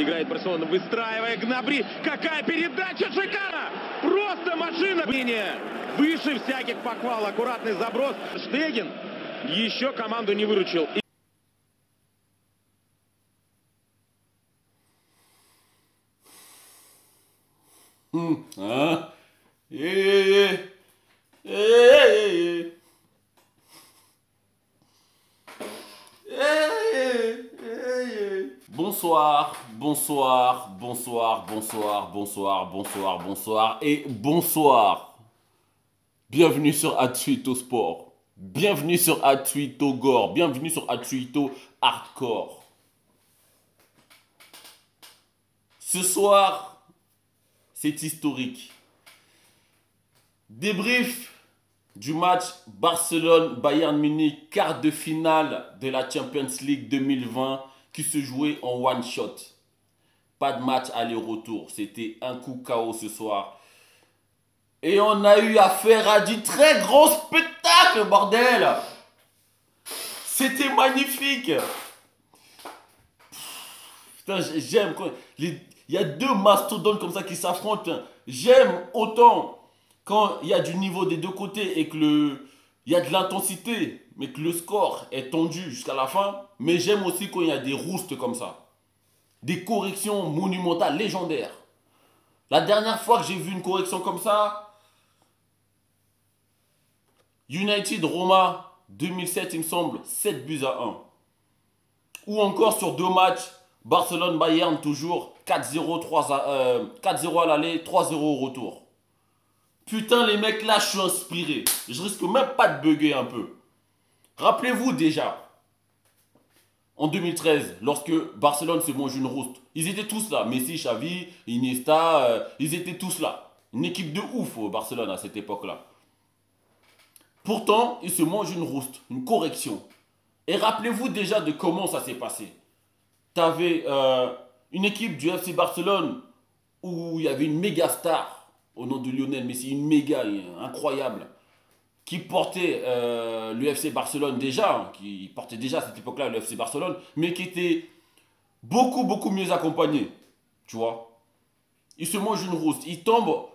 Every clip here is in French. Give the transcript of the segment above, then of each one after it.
Играет Барселона, выстраивая Гнабри. Какая передача, шикарно! Просто машина! Выше всяких похвал. Аккуратный заброс. Штеген еще команду не выручил. Bonsoir, bonsoir, bonsoir, bonsoir, bonsoir, bonsoir, bonsoir et bonsoir. Bienvenue sur Atuito Sport. Bienvenue sur Atuito Gore. Bienvenue sur Atuito Hardcore. Ce soir, c'est historique. Débrief du match Barcelone-Bayern Munich, quart de finale de la Champions League 2020 qui se jouait en one shot. Pas de match aller-retour, c'était un coup KO ce soir. Et on a eu affaire à du très gros spectacle, bordel! C'était magnifique! Putain, j'aime quand il y a deux mastodontes comme ça qui s'affrontent. J'aime autant quand il y a du niveau des deux côtés et que il y a de l'intensité, mais que le score est tendu jusqu'à la fin. Mais j'aime aussi quand il y a des roustes comme ça. Des corrections monumentales, légendaires. La dernière fois que j'ai vu une correction comme ça, United Roma 2007, il me semble, 7 buts à 1. Ou encore sur deux matchs, Barcelone-Bayern toujours 4-0 à l'aller, 3-0 au retour. Putain les mecs là, je suis inspiré. Je risque même pas de bugger un peu. Rappelez-vous déjà, en 2013, lorsque Barcelone se mange une rouste, ils étaient tous là. Messi, Xavi, Iniesta, ils étaient tous là. Une équipe de ouf au Barcelone à cette époque-là. Pourtant, ils se mangent une rouste, une correction. Et rappelez-vous déjà de comment ça s'est passé. Tu avais une équipe du FC Barcelone où il y avait une méga star au nom de Lionel Messi, une méga incroyable, qui portait le FC Barcelone déjà, qui portait déjà à cette époque-là le FC Barcelone, mais qui était beaucoup mieux accompagné, tu vois. Il se mange une rouste, il tombe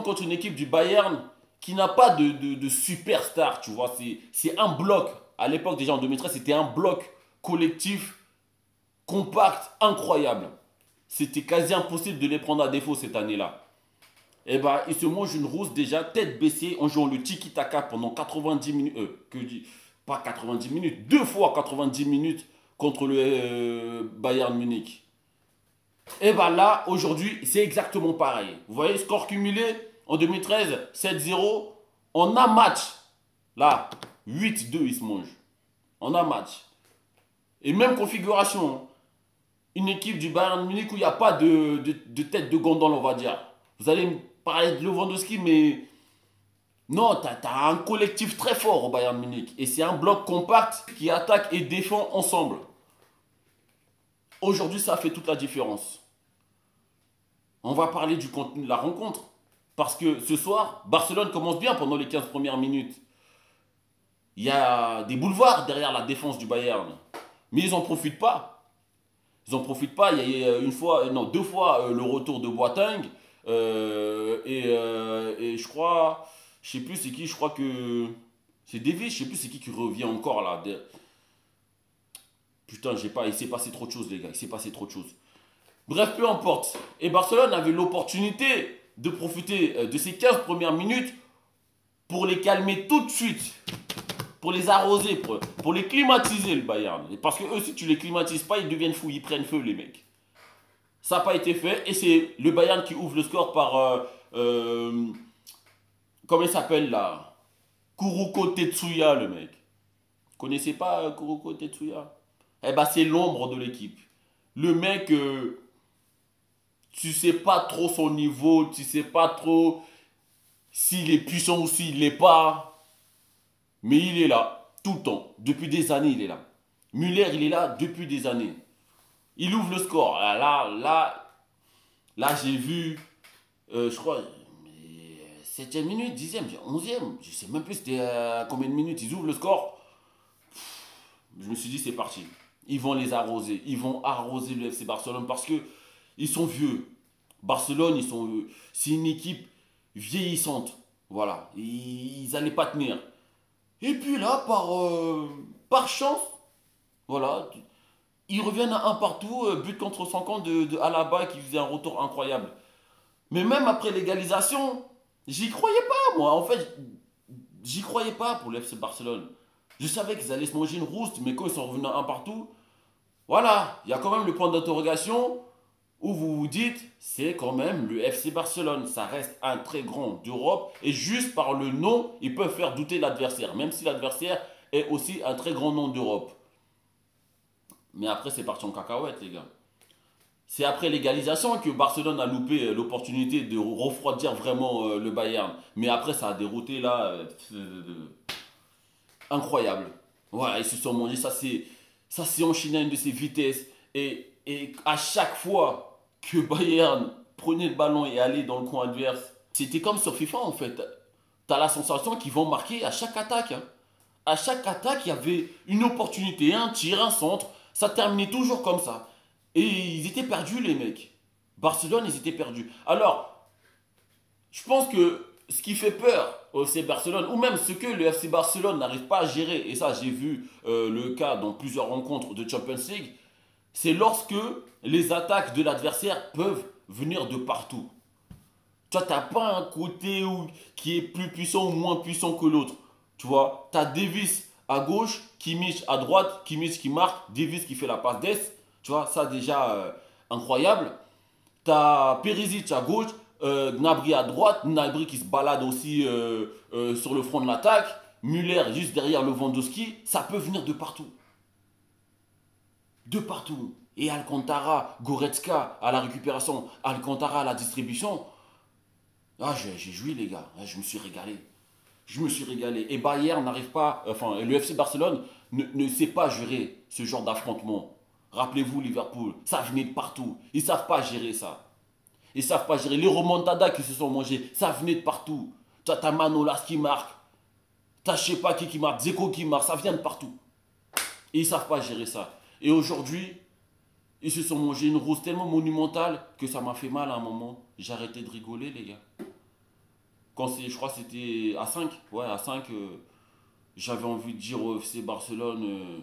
contre une équipe du Bayern qui n'a pas de superstar, tu vois. C'est un bloc, à l'époque déjà en 2013, c'était un bloc collectif, compact, incroyable. C'était quasi impossible de les prendre à défaut cette année-là. Et bah, il se mange une rousse déjà, tête baissée, en jouant le tiki-taka pendant 90 minutes. Pas 90 minutes, 2 fois 90 minutes contre le Bayern Munich. Et bah là, aujourd'hui, c'est exactement pareil. Vous voyez, score cumulé en 2013, 7-0. En un match, là, 8-2, il se mange. En un match. Et même configuration. Hein. Une équipe du Bayern Munich où il n'y a pas de tête de gondole, on va dire. Vous allez me parler de Lewandowski, mais non, tu as un collectif très fort au Bayern Munich. Et c'est un bloc compact qui attaque et défend ensemble. Aujourd'hui, ça fait toute la différence. On va parler du contenu de la rencontre. Parce que ce soir, Barcelone commence bien pendant les 15 premières minutes. Il y a des boulevards derrière la défense du Bayern. Mais ils n'en profitent pas. Ils n'en profitent pas. Il y a deux fois le retour de Boateng. Et je crois, je sais plus c'est qui, je crois que c'est Davis, je sais plus c'est qui revient encore là. Putain, il s'est passé trop de choses les gars, il s'est passé trop de choses. Bref, peu importe. Et Barcelone avait l'opportunité de profiter de ces 15 premières minutes pour les calmer tout de suite. Pour les arroser, pour les climatiser le Bayern. Parce que eux, si tu les climatises pas, ils deviennent fous, ils prennent feu les mecs. Ça n'a pas été fait et c'est le Bayern qui ouvre le score par... comment il s'appelle là? Kuruko Tetsuya le mec. Vous connaissez pas Kuruko Tetsuya? Eh ben c'est l'ombre de l'équipe. Le mec, tu sais pas trop son niveau, tu sais pas trop s'il est puissant ou s'il l'est pas. Mais il est là, tout le temps. Depuis des années il est là. Müller il est là depuis des années. Il ouvre le score. Là j'ai vu, je crois, 7e minute, 10e, 11e. Je sais même plus c'était combien de minutes. Ils ouvrent le score. Je me suis dit, c'est parti. ils vont les arroser. Ils vont arroser le FC Barcelone parce que ils sont vieux. Barcelone, c'est une équipe vieillissante. Voilà, ils n'allaient pas tenir. Et puis là, par chance, voilà, ils reviennent à un partout, but contre son camp de Alaba qui faisait un retour incroyable. Mais même après l'égalisation, j'y croyais pas, moi. En fait, j'y croyais pas pour le FC Barcelone. Je savais qu'ils allaient se manger une rouste, mais quand ils sont revenus à un partout, voilà, il y a quand même le point d'interrogation où vous vous dites, c'est quand même le FC Barcelone. Ça reste un très grand d'Europe et juste par le nom, ils peuvent faire douter l'adversaire, même si l'adversaire est aussi un très grand nom d'Europe. Mais après, c'est parti en cacahuète, les gars. C'est après l'égalisation que Barcelone a loupé l'opportunité de refroidir vraiment le Bayern. Mais après, ça a dérouté là. Incroyable. Voilà, ils se sont mangés. Ça s'est enchaîné à une de ces vitesses. Et à chaque fois que Bayern prenait le ballon et allait dans le coin adverse, c'était comme sur FIFA en fait. T'as la sensation qu'ils vont marquer à chaque attaque. Hein. À chaque attaque, il y avait une opportunité, un tir, un centre. Ça terminait toujours comme ça. Et ils étaient perdus, les mecs. Barcelone, ils étaient perdus. Alors, je pense que ce qui fait peur au FC Barcelone, ou même ce que le FC Barcelone n'arrive pas à gérer, et ça, j'ai vu le cas dans plusieurs rencontres de Champions League, c'est lorsque les attaques de l'adversaire peuvent venir de partout. Tu vois, tu n'as pas un côté qui est plus puissant ou moins puissant que l'autre. Tu vois, tu as Davis à gauche, Kimmich à droite, Kimmich qui marque, Davis qui fait la passe d'Est. Tu vois, ça déjà incroyable. Tu as Perisic à gauche, Gnabry à droite, Gnabry qui se balade aussi sur le front de l'attaque, Müller juste derrière Lewandowski. Ça peut venir de partout. De partout. Et Alcantara, Goretzka à la récupération, Alcantara à la distribution. Ah, j'ai joui les gars, je me suis régalé. Je me suis régalé. Et Bayern n'arrive pas, enfin, le FC Barcelone ne sait pas gérer ce genre d'affrontement. Rappelez-vous Liverpool, ça venait de partout. Ils ne savent pas gérer ça. Ils ne savent pas gérer. Les remontadas qui se sont mangés, ça venait de partout. Tu as Manolas qui marque. Tu as je sais pas qui marque, Dzeko qui marque, ça vient de partout. Et ils ne savent pas gérer ça. Et aujourd'hui, ils se sont mangés une rose tellement monumentale que ça m'a fait mal à un moment. J'ai arrêté de rigoler les gars. Je crois que c'était à 5. Ouais, à 5, j'avais envie de dire au FC Barcelone,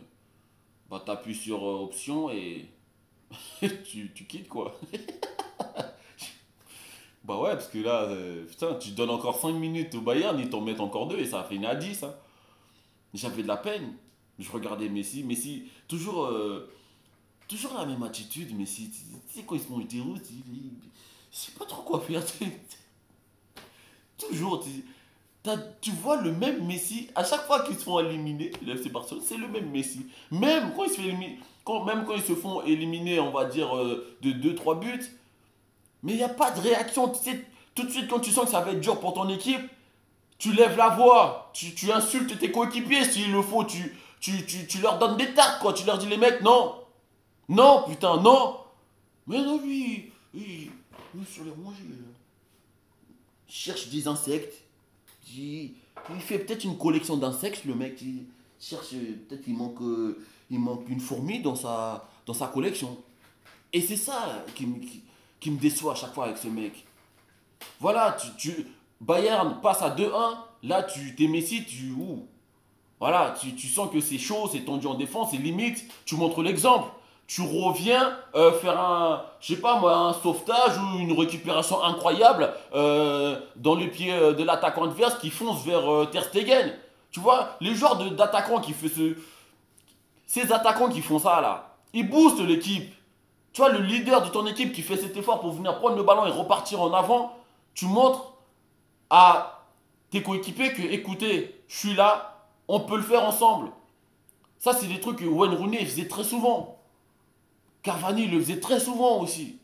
bah t'appuies sur option et tu quittes quoi. Bah ouais, parce que là, putain, tu donnes encore 5 minutes au Bayern, ils t'en mettent encore 2 et ça a fait une à 10. Hein. J'avais de la peine. Je regardais Messi, toujours la même attitude, Messi. Tu sais, quand il se mange des routes, je sais pas trop quoi faire. Toujours, tu vois le même Messi, à chaque fois qu'ils se font éliminer, le FC Barcelone, c'est le même Messi. Même quand ils se font éliminer, même quand ils se font éliminer, on va dire, de 2 3 buts, mais il n'y a pas de réaction. Tu sais, tout de suite, quand tu sens que ça va être dur pour ton équipe, tu lèves la voix, tu insultes tes coéquipiers s'il le faut, tu leur donnes des tartes, quoi. Tu leur dis, les mecs, non, non, putain, non. Mais non, lui sur les rongés, il cherche des insectes. Il fait peut-être une collection d'insectes, le mec. Il cherche, peut-être il manque une fourmi dans sa collection. Et c'est ça qui me déçoit à chaque fois avec ce mec. Voilà, Bayern passe à 2-1. Là, t'es Messi, voilà, tu sens que c'est chaud, c'est tendu en défense, c'est limite. Tu montres l'exemple. Tu reviens faire je sais pas moi, un sauvetage ou une récupération incroyable dans le pied de l'attaquant adverse qui fonce vers Ter Stegen. Tu vois, les genres d'attaquants qui font ces attaquants qui font ça là, ils boostent l'équipe. Tu vois, le leader de ton équipe qui fait cet effort pour venir prendre le ballon et repartir en avant, tu montres à tes coéquipiers que, écoutez, je suis là, on peut le faire ensemble. Ça, c'est des trucs que Wayne Rooney faisait très souvent. Cavani le faisait très souvent aussi.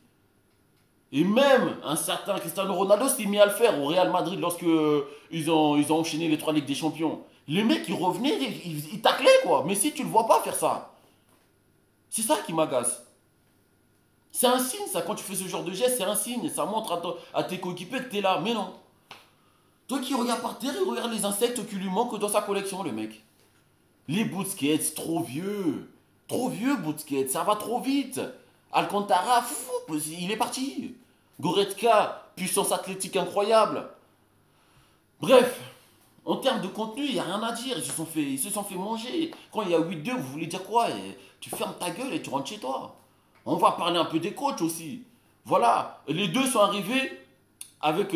Et même un certain Cristiano Ronaldo s'est mis à le faire au Real Madrid lorsque ils ont enchaîné les 3 Ligues des Champions. Les mecs, ils revenaient, ils taclaient quoi. Mais si tu le vois pas faire ça, c'est ça qui m'agace. C'est un signe ça, quand tu fais ce genre de geste, c'est un signe. Ça montre à tes coéquipiers que tu es là. Mais non. Toi qui regardes par terre, il regarde les insectes qui lui manquent dans sa collection, le mec. Les Busquets, trop vieux. Trop vieux, Busquets, ça va trop vite. Alcantara, fou, il est parti. Goretzka, puissance athlétique incroyable. Bref, en termes de contenu, il n'y a rien à dire. Ils se sont fait manger. Quand il y a 8-2, vous voulez dire quoi? Tu fermes ta gueule et tu rentres chez toi. On va parler un peu des coachs aussi. Voilà, les deux sont arrivés avec,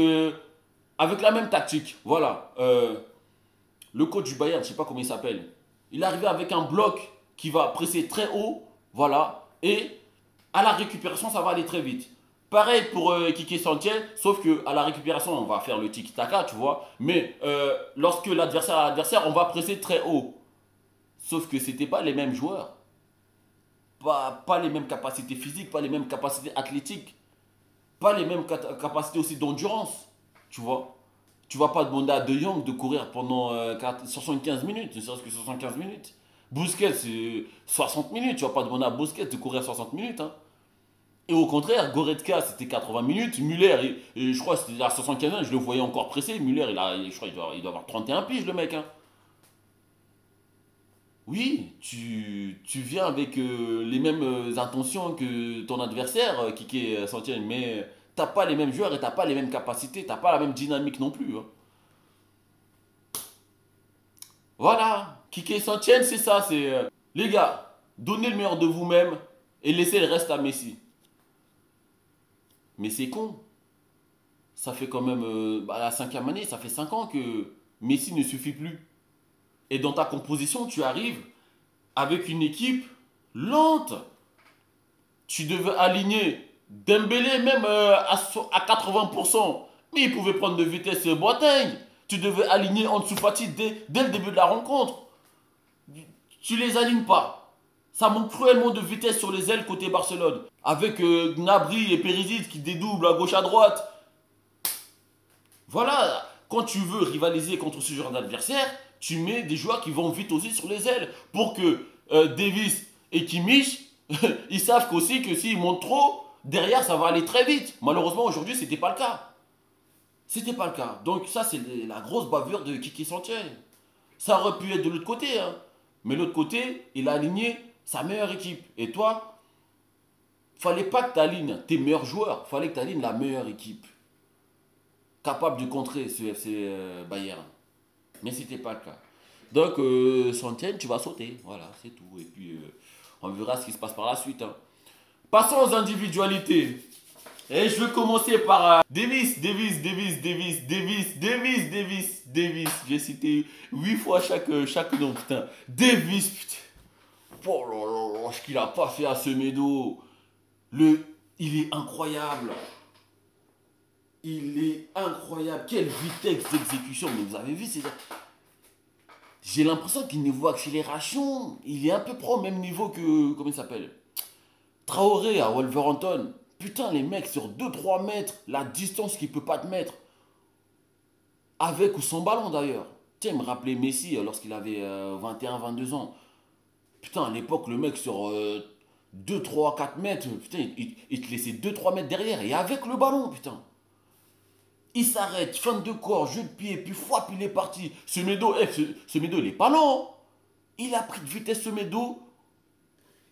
avec la même tactique. Voilà, le coach du Bayern, je ne sais pas comment il s'appelle. Il est arrivé avec un bloc qui va presser très haut. Voilà, et à la récupération, ça va aller très vite. Pareil pour Kike Santien, sauf qu'à la récupération, on va faire le tiki-taka, tu vois. Mais lorsque l'adversaire a l'adversaire, on va presser très haut. Sauf que ce n'étaient pas les mêmes joueurs. Pas les mêmes capacités physiques, pas les mêmes capacités athlétiques. Pas les mêmes capacités aussi d'endurance. Tu vois. Tu vas pas demander à De Jong de courir pendant 75 minutes, ne serait-ce que 75 minutes. Busquets, c'est 60 minutes. Tu vas pas demander à Busquets de courir 60 minutes. Hein. Et au contraire, Goretzka, c'était 80 minutes. Müller, et je crois que c'était à 75 ans, je le voyais encore pressé. Müller, je crois qu'il doit avoir 31 piges, le mec. Hein. Oui, tu viens avec les mêmes intentions que ton adversaire, Kike Santien, mais t'as pas les mêmes joueurs et t'as pas les mêmes capacités, t'as pas la même dynamique non plus. Hein. Voilà, Kike Santien, c'est ça, c'est... les gars, donnez le meilleur de vous-même et laissez le reste à Messi. Mais c'est con. Ça fait quand même, la 5e année, ça fait 5 ans que Messi ne suffit plus. Et dans ta composition, tu arrives avec une équipe lente. Tu devais aligner Dembélé même à 80%. Mais il pouvait prendre de vitesse Boateng. Tu devais aligner Ansu Fati dès le début de la rencontre. Tu les alignes pas. Ça manque cruellement de vitesse sur les ailes côté Barcelone. Avec Gnabry et Perisic qui dédoublent à gauche à droite. Voilà, quand tu veux rivaliser contre ce genre d'adversaire, tu mets des joueurs qui vont vite aussi sur les ailes. Pour que Davis et Kimmich, ils savent qu'aussi que s'ils montent trop, derrière ça va aller très vite. Malheureusement aujourd'hui c'était pas le cas. C'était pas le cas. Donc ça c'est la grosse bavure de Kike Santien. Ça aurait pu être de l'autre côté. Hein. Mais l'autre côté, il a aligné sa meilleure équipe. Et toi, fallait pas que tu alignes tes meilleurs joueurs. Fallait que tu alignes la meilleure équipe. Capable de contrer ce FC Bayern. Mais c'était pas le cas. Donc, Santien, tu vas sauter. Voilà, c'est tout. Et puis, on verra ce qui se passe par la suite. Hein. Passons aux individualités. Et je vais commencer par Davis. J'ai cité 8 fois chaque nom, putain. Davis, putain. Oh là là, ce qu'il a pas fait à Semedo. Il est incroyable. Il est incroyable. Quelle vitesse d'exécution. Mais vous avez vu, j'ai l'impression qu'il niveau accélération, il est un peu pro au même niveau que, comment il s'appelle, Traoré à Wolverhampton. Putain, les mecs, sur 2-3 mètres, la distance qu'il peut pas te mettre, avec ou sans ballon d'ailleurs. Tiens, il me rappelait Messi lorsqu'il avait 21-22 ans. Putain, à l'époque, le mec sur 2, 3, 4 mètres, putain, il te laissait 2-3 mètres derrière et avec le ballon, putain. Il s'arrête, fin de corps, jeu de pied, puis fouap, il est parti. Semedo, Semedo, il est pas lent. Il a pris de vitesse Semedo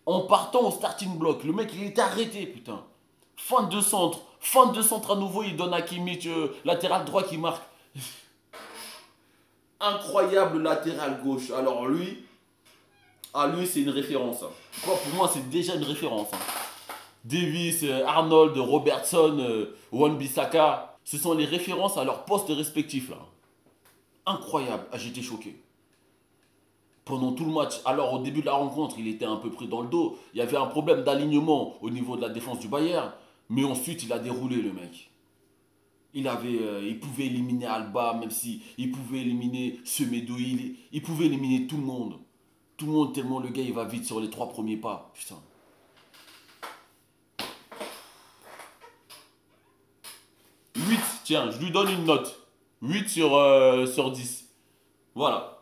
en partant au starting block. Le mec, il était arrêté, putain. Fin de centre à nouveau, il donne à Kimmich, latéral droit qui marque. Incroyable latéral gauche. Alors lui, c'est une référence. Quoi, pour moi, c'est déjà une référence. Davis, Arnold, Robertson, Wan-Bissaka. Ce sont les références à leurs postes respectifs là. Incroyable. Ah, j'étais choqué. Pendant tout le match, alors au début de la rencontre, il était un peu pris dans le dos. Il y avait un problème d'alignement au niveau de la défense du Bayern. Mais ensuite, il a déroulé le mec. Il pouvait éliminer Alba, même si il pouvait éliminer Semedo. Il pouvait éliminer tout le monde. Tout le monde, tellement le gars, il va vite sur les 3 premiers pas. Putain. Tiens, je lui donne une note. 8 sur 10. Voilà.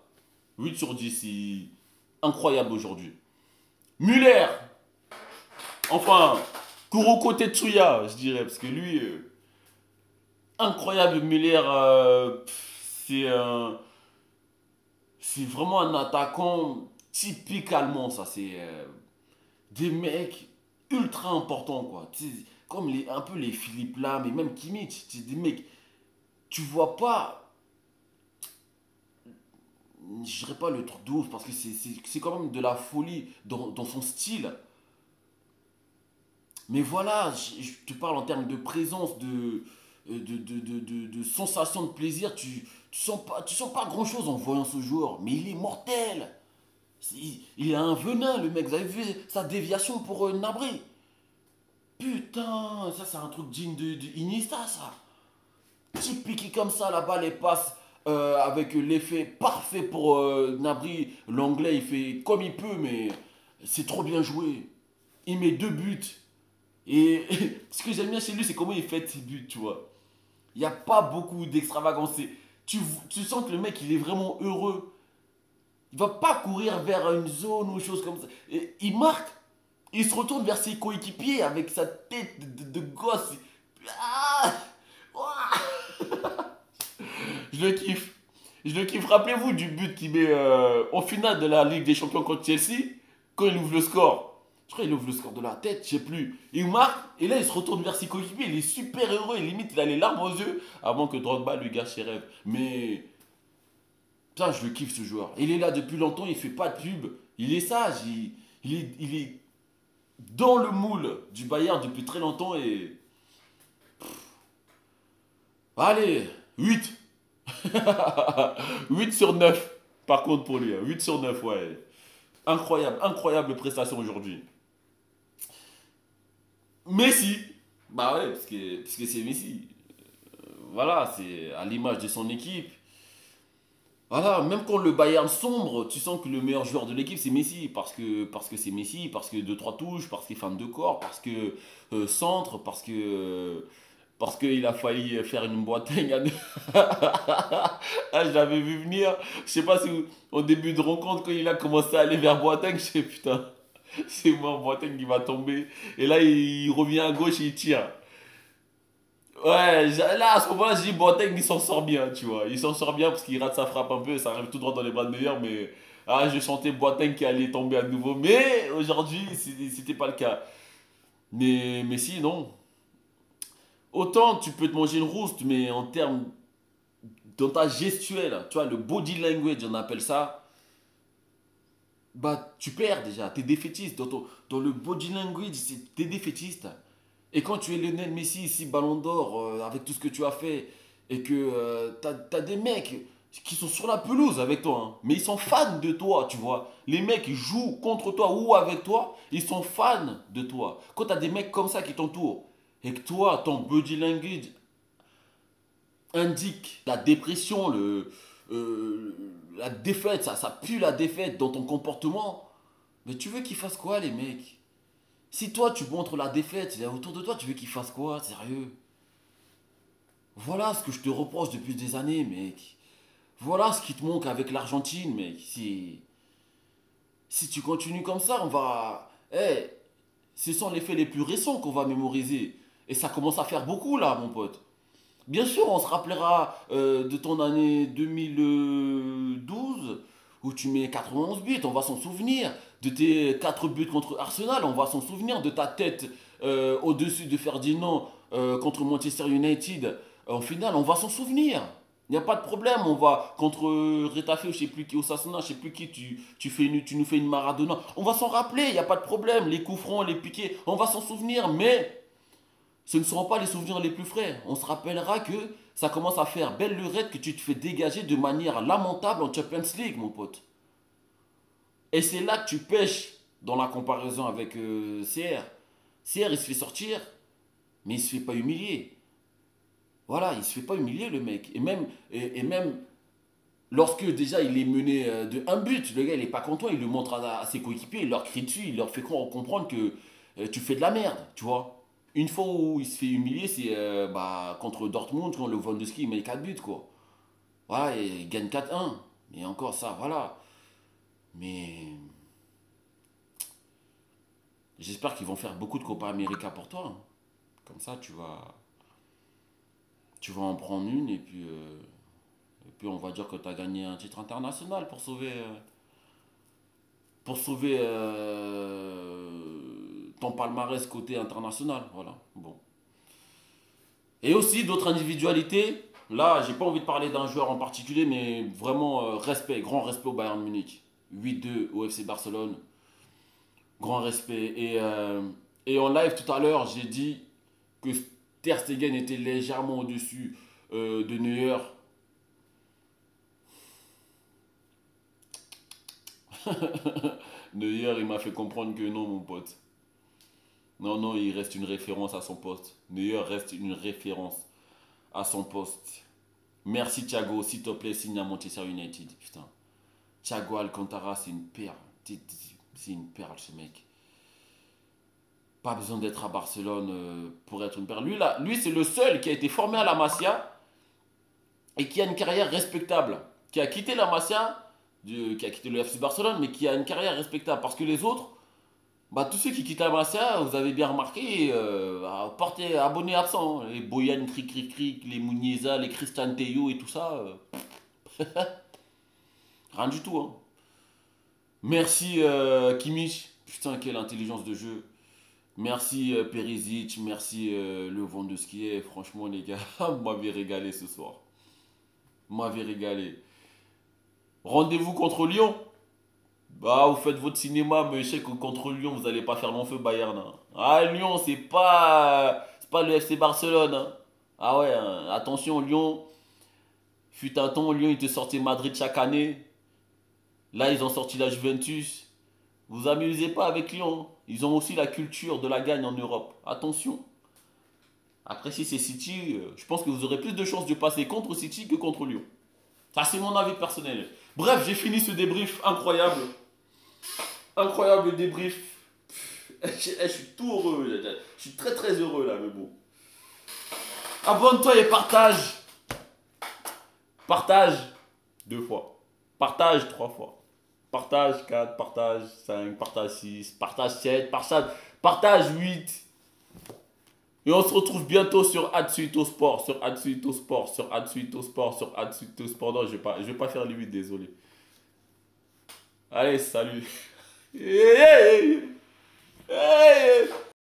8 sur 10. Incroyable aujourd'hui. Müller. Enfin, Kuroko Tetsuya, je dirais. Parce que lui, incroyable Müller. C'est vraiment un attaquant typique allemand, ça. des mecs ultra importants, quoi. Tu sais, comme un peu les Philippe Lam et même Kimmich. C'est des mecs, tu vois pas, je dirais pas le truc de ouf, parce que c'est quand même de la folie dans son style. Mais voilà, je te parle en termes de présence, de sensation de plaisir. Tu sens pas grand-chose en voyant ce joueur. Mais il est mortel. Il a un venin, le mec. Vous avez vu sa déviation pour Gnabry? Putain, ça c'est un truc digne de Iniesta, ça. Petit piqué comme ça, la balle elle passe avec l'effet parfait pour Gnabry. L'anglais il fait comme il peut, mais c'est trop bien joué. Il met 2 buts. Et ce que j'aime bien chez lui, c'est comment il fait ses buts, tu vois. Il n'y a pas beaucoup d'extravagance. Tu sens que le mec, il est vraiment heureux. Il va pas courir vers une zone ou chose comme ça. Et il marque. Il se retourne vers ses coéquipiers avec sa tête de gosse. Ah, ouah, je le kiffe. Je le kiffe. Rappelez-vous du but qu'il met en finale de la Ligue des Champions contre Chelsea, quand il ouvre le score. Je crois qu'il ouvre le score de la tête, je sais plus. Il marque, et là il se retourne vers ses coéquipiers, il est super heureux, et limite il a les larmes aux yeux, avant que Drogba lui gâche ses rêves. Mais, putain, je le kiffe ce joueur. Il est là depuis longtemps, il fait pas de pub, il est sage, il est dans le moule du Bayern depuis très longtemps, et... Allez, 8. 8 sur 9, par contre pour lui, 8 sur 9, ouais. Incroyable, incroyable prestation aujourd'hui. Messi, bah ouais, parce que c'est Messi. Voilà, c'est à l'image de son équipe. Voilà, même quand le Bayern sombre, tu sens que le meilleur joueur de l'équipe c'est Messi. Parce que c'est Messi, parce que deux trois touches, parce qu'il est fan de corps, parce que centre, parce qu'il a failli faire une boitaigne à deux. Ah, je l'avais vu venir. Je sais pas si au début de rencontre, quand il a commencé à aller vers Boateng, je sais putain, c'est moi Boateng qui va tomber. Et là, il revient à gauche et il tire. Ouais, là à ce moment-là, je dis Boateng il s'en sort bien, tu vois. Il s'en sort bien parce qu'il rate sa frappe un peu et ça arrive tout droit dans les bras de meilleur. Mais ah, je sentais Boateng qui allait tomber à nouveau. Mais aujourd'hui, c'était pas le cas. Mais si, non. Autant tu peux te manger une rouste, mais en termes dans ta gestuelle, tu vois, le body language, on appelle ça, bah tu perds déjà, t'es défaitiste. Dans le body language, t'es défaitiste. Et quand tu es Lionel Messi, ici, Ballon d'Or, avec tout ce que tu as fait, et que t'as des mecs qui sont sur la pelouse avec toi, hein, mais ils sont fans de toi, tu vois. Les mecs jouent contre toi ou avec toi, ils sont fans de toi. Quand t'as des mecs comme ça qui t'entourent, et que toi, ton body language indique la dépression, la défaite, ça pue la défaite dans ton comportement, mais tu veux qu'ils fassent quoi, les mecs? Si toi, tu montres la défaite, autour de toi, tu veux qu'ils fassent quoi, sérieux? Voilà ce que je te reproche depuis des années, mec. Voilà ce qui te manque avec l'Argentine, mec. Si tu continues comme ça, on va... Eh, ce sont les faits les plus récents qu'on va mémoriser. Et ça commence à faire beaucoup, là, mon pote. Bien sûr, on se rappellera de ton année 2012 où tu mets 91 buts, on va s'en souvenir. De tes 4 buts contre Arsenal, on va s'en souvenir. De ta tête au-dessus de Ferdinand contre Manchester United. En finale, on va s'en souvenir. Il n'y a pas de problème, on va contre Retafe, je sais plus qui, Osasuna, je sais plus qui, tu nous fais une Maradona. On va s'en rappeler, il n'y a pas de problème. Les coups francs, les piquets, on va s'en souvenir, mais ce ne seront pas les souvenirs les plus frais. On se rappellera que ça commence à faire belle lurette que tu te fais dégager de manière lamentable en Champions League, mon pote. Et c'est là que tu pêches dans la comparaison avec CR. CR, il se fait sortir, mais il se fait pas humilier. Voilà, il se fait pas humilier, le mec. Et même lorsque déjà il est mené de un but, le gars il est pas content, il le montre à ses coéquipiers, il leur crie dessus, il leur fait comprendre que tu fais de la merde, tu vois. Une fois où il se fait humilier, c'est contre Dortmund, quand le Lewandowski il met 4 buts, quoi. Voilà, et il gagne 4-1. Mais encore ça, voilà. Mais j'espère qu'ils vont faire beaucoup de Copa América pour toi, hein. Comme ça, tu vas en prendre une et puis on va dire que tu as gagné un titre international pour sauver ton palmarès côté international. Voilà, bon. Et aussi d'autres individualités. Là, j'ai pas envie de parler d'un joueur en particulier, mais vraiment respect, grand respect au Bayern Munich. 8-2 au FC Barcelone. Grand respect. Et en live tout à l'heure, j'ai dit que Ter Stegen était légèrement au-dessus de Neuer. Neuer, il m'a fait comprendre que non, mon pote. Non, non, il reste une référence à son poste. Neuer reste une référence à son poste. Merci Thiago, s'il te plaît, signe à Manchester United. Putain. Thiago Alcantara, c'est une perle. C'est une perle, ce mec. Pas besoin d'être à Barcelone pour être une perle. Lui c'est le seul qui a été formé à la Masia et qui a une carrière respectable. Qui a quitté la Masia, qui a quitté le FC Barcelone, mais qui a une carrière respectable. Parce que les autres, bah, tous ceux qui quittent la Masia, vous avez bien remarqué, portez abonnés absents. Les Boyan Cric, les Muniesa, les Christian Teyo et tout ça. Rien du tout. Hein. Merci Kimmich. Putain, quelle intelligence de jeu. Merci Perisic, merci Lewandowski. Franchement, les gars, vous m'avez régalé ce soir. Vous m'avez régalé. Rendez-vous contre Lyon. Bah, vous faites votre cinéma, mais je sais que contre Lyon, vous n'allez pas faire long feu Bayern. Hein. Ah, Lyon, c'est pas le FC Barcelone. Hein. Ah ouais, hein. Attention, Lyon. Fut un temps, Lyon, ils te sortaient Madrid chaque année. Là, ils ont sorti la Juventus. Vous amusez pas avec Lyon. Ils ont aussi la culture de la gagne en Europe. Attention. Après, si c'est City, je pense que vous aurez plus de chances de passer contre City que contre Lyon. Ça, c'est mon avis personnel. Bref, j'ai fini ce débrief incroyable. Incroyable débrief. Je suis tout heureux. Je suis très très heureux là, mais bon. Abonne-toi et partage. Partage 2 fois. Partage 3 fois. Partage 4, partage 5, partage 6, partage 7, partage 8. Et on se retrouve bientôt sur Adsuite au Sport, sur Adsuite au Sport, sur Adsuite au Sport, sur Adsuite au Sport. Non, je vais pas faire les 8, désolé. Allez, salut.